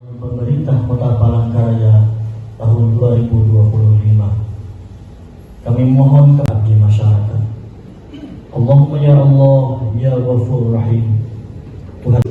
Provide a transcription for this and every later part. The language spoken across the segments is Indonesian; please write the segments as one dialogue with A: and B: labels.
A: Pemerintah Kota Palangkaraya tahun 2025. Kami mohon kepada masyarakat. Allahumma ya Allah ya Ghafur Rahim. Tuhan.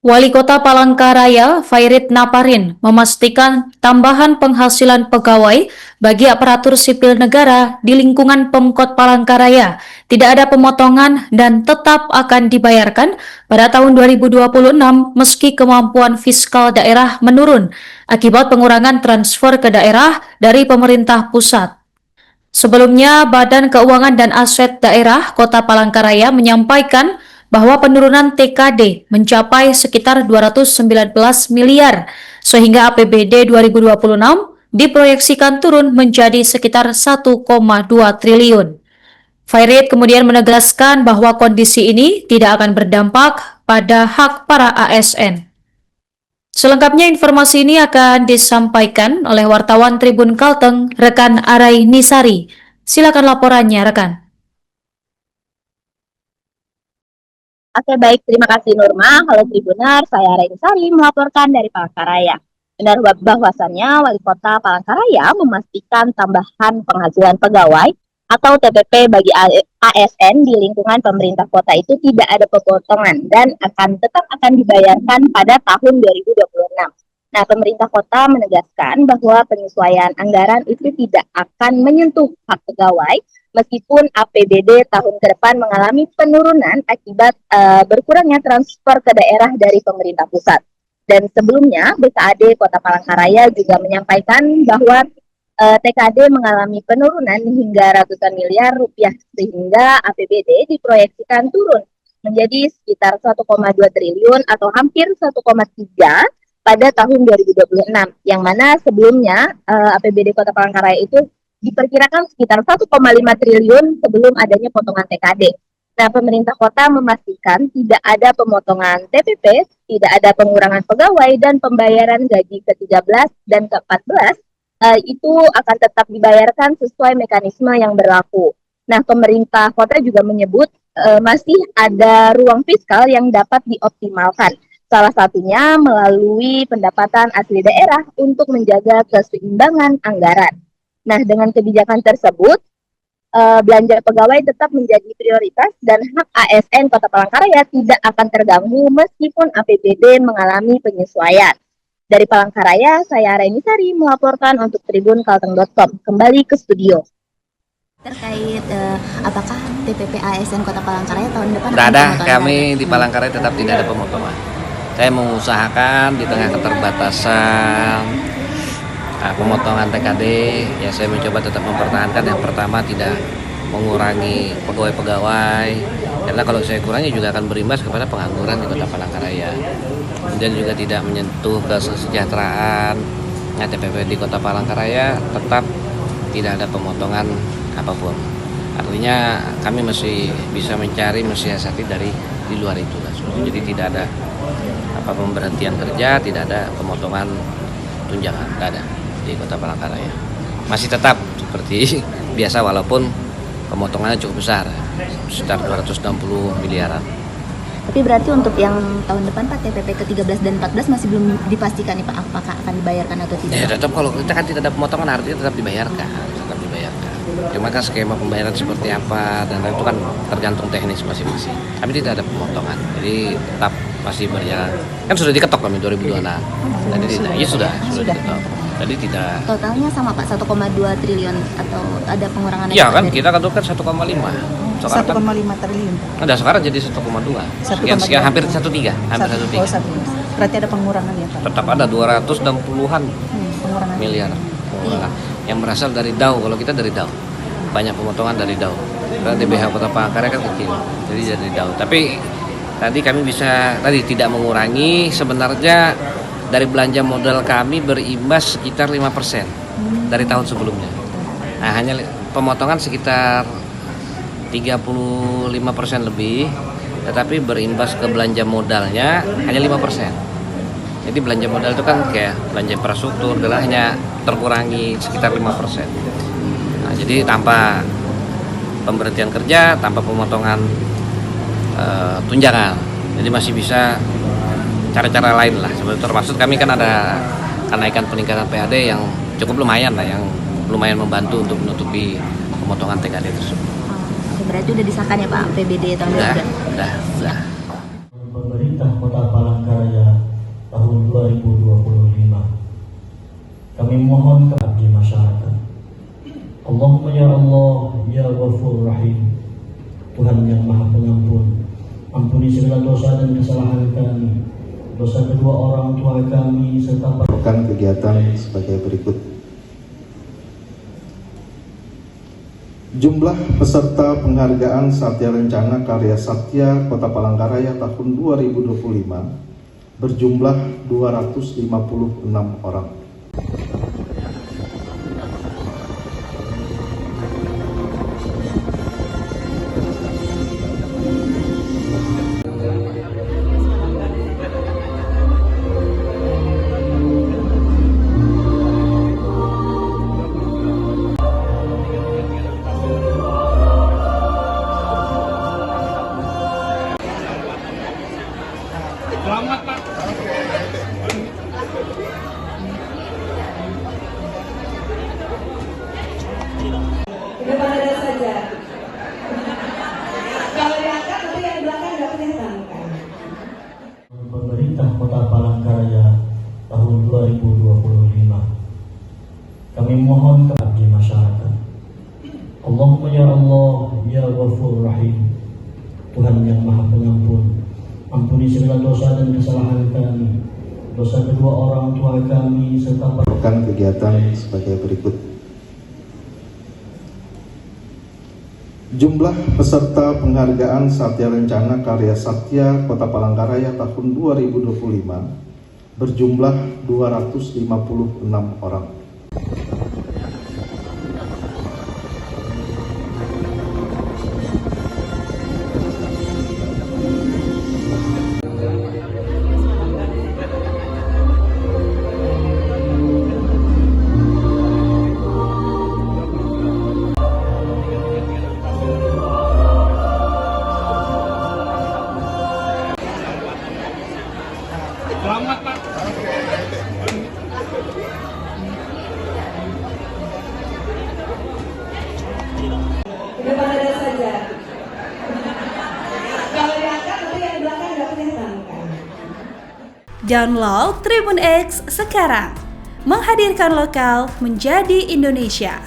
B: Wali Kota Palangkaraya, Fairit Naparin, memastikan tambahan penghasilan pegawai bagi aparatur sipil negara di lingkungan Pemkot Palangkaraya tidak ada pemotongan dan tetap akan dibayarkan pada tahun 2026 meski kemampuan fiskal daerah menurun akibat pengurangan transfer ke daerah dari pemerintah pusat. Sebelumnya, Badan Keuangan dan Aset Daerah Kota Palangkaraya menyampaikan bahwa penurunan TKD mencapai sekitar 219 miliar, sehingga APBD 2026 diproyeksikan turun menjadi sekitar 1,2 triliun. Fairit kemudian menegaskan bahwa kondisi ini tidak akan berdampak pada hak para ASN. Selengkapnya informasi ini akan disampaikan oleh wartawan Tribun Kalteng, rekan Arai Nisari. Silakan laporannya, rekan.
C: Oke, baik, terima kasih Nurma. Halo Tribunar, saya Arai Nisari melaporkan dari Palangkaraya. Benar bahwasannya Wali Kota Palangkaraya memastikan tambahan penghasilan pegawai atau TPP bagi ASN di lingkungan pemerintah kota itu tidak ada pemotongan dan tetap akan dibayarkan pada tahun 2026. Nah, pemerintah kota menegaskan bahwa penyesuaian anggaran itu tidak akan menyentuh hak pegawai meskipun APBD tahun ke depan mengalami penurunan akibat berkurangnya transfer ke daerah dari pemerintah pusat. Dan sebelumnya, BKAD Kota Palangkaraya juga menyampaikan bahwa TKD mengalami penurunan hingga ratusan miliar rupiah sehingga APBD diproyeksikan turun menjadi sekitar 1,2 triliun atau hampir 1,3 pada tahun 2026, yang mana sebelumnya APBD Kota Palangkaraya itu diperkirakan sekitar 1,5 triliun sebelum adanya potongan TKD. Nah, pemerintah kota memastikan tidak ada pemotongan TPP, tidak ada pengurangan pegawai, dan pembayaran gaji ke-13 dan ke-14 itu akan tetap dibayarkan sesuai mekanisme yang berlaku. Nah, pemerintah kota juga menyebut masih ada ruang fiskal yang dapat dioptimalkan. Salah satunya melalui pendapatan asli daerah untuk menjaga keseimbangan anggaran. Nah, dengan kebijakan tersebut, belanja pegawai tetap menjadi prioritas dan hak ASN Kota Palangkaraya tidak akan terganggu meskipun APBD mengalami penyesuaian. Dari Palangkaraya, saya Arai Nisari melaporkan untuk Tribun Kalteng.com. Kembali ke studio.
D: Terkait apakah TPP ASN Kota Palangkaraya tahun depan?
E: Tidak ada, kami di Palangkaraya tetap tidak ada pemotongan. Saya mengusahakan di tengah keterbatasan pemotongan TKD, ya saya mencoba tetap mempertahankan. Yang pertama, tidak mengurangi pegawai-pegawai, karena kalau saya kurangi juga akan berimbas kepada pengangguran di Kota Palangkaraya. Kemudian juga tidak menyentuh kesejahteraan. Nah, TPP di Kota Palangkaraya tetap tidak ada pemotongan apapun. Artinya kami masih bisa mencari, mensiasati dari di luar itu. Jadi tidak ada pemberhentian kerja, tidak ada pemotongan tunjangan, tidak ada di Kota Palangkaraya. Masih tetap seperti biasa walaupun pemotongannya cukup besar, sekitar 260 miliaran.
D: Tapi berarti untuk yang tahun depan Pak, TPP ke-13 dan 14 masih belum dipastikan nih Pak, apakah akan dibayarkan atau tidak?
E: Ya tetap, kalau kita kan tidak ada pemotongan artinya tetap dibayarkan. Cuma kan skema pembayaran seperti apa dan itu kan tergantung teknis masing-masing. Tapi tidak ada pemotongan, jadi tetap masih berjalan. Kan sudah diketok kami 2026. Jadi tidak, ya sudah diketok. Jadi tidak.
D: Totalnya sama Pak, 1,2 triliun atau ada pengurangan?
E: Iya kan, kita kan 1,5.
F: Sekarang 1,5 triliun.
E: Udah sekarang jadi 1,2. Sekian hampir 1,3. Hampir 1,3.
F: Berarti ada pengurangan ya Pak?
E: Tetap ada 260-an miliar. Yang berasal dari DAU, kalau kita dari DAU. Banyak pemotongan dari DAU. Karena DBH Kota Palangkaraya kan kecil. Jadi dari DAU. Tapi tadi kami tidak mengurangi, sebenarnya dari belanja modal kami berimbas sekitar 5% dari tahun sebelumnya. Nah, hanya pemotongan sekitar 35% lebih, tetapi berimbas ke belanja modalnya hanya 5%. Jadi belanja modal itu kan kayak belanja infrastruktur, hanya terkurangi sekitar 5%. Nah, jadi tanpa pemberhentian kerja, tanpa pemotongan tunjangan, jadi masih bisa cara-cara lain lah. Sebetulnya termaksud kami kan ada kenaikan peningkatan PAD yang cukup lumayan lah, yang lumayan membantu untuk menutupi pemotongan TKD tersebut.
D: Oke, berarti udah disahkan ya Pak APBD tahun depan?
E: Udah.
A: Pemerintah Kota Palangkaraya tahun 2025. Kami mohon kepada masyarakat. Allahumma ya Allah, ya Ghafur Rahim. Tuhan yang Maha Pengampun, ampuni segala dosa dan kesalahan kami, dosa kedua orang tua kami, serta
G: melakukan kegiatan sebagai berikut. Jumlah peserta penghargaan Satya Rencana Karya Satya Kota Palangkaraya tahun 2025 berjumlah 256 orang.
H: Udah pada saja. Kalau diangkat nanti yang belakang nggak kelihatan kan?
A: Pemerintah Kota Palangkaraya tahun 2025. Kami mohon kepada masyarakat. Allahumma ya Allah, ya Ghafur Rahim. Tuhan yang Maha Pengampun, ampuni segala dosa dan kesalahan kami, dosa kedua orang tua kami, serta
G: melakukan kegiatan sebagai berikut. Jumlah peserta penghargaan Satya Rencana Karya Satya Kota Palangkaraya tahun 2025 berjumlah 256 orang.
H: Udah pada saja. Kalau diangkat nanti yang belakang nggak kelihatan kan?
I: Download Tribun X sekarang, menghadirkan lokal menjadi Indonesia.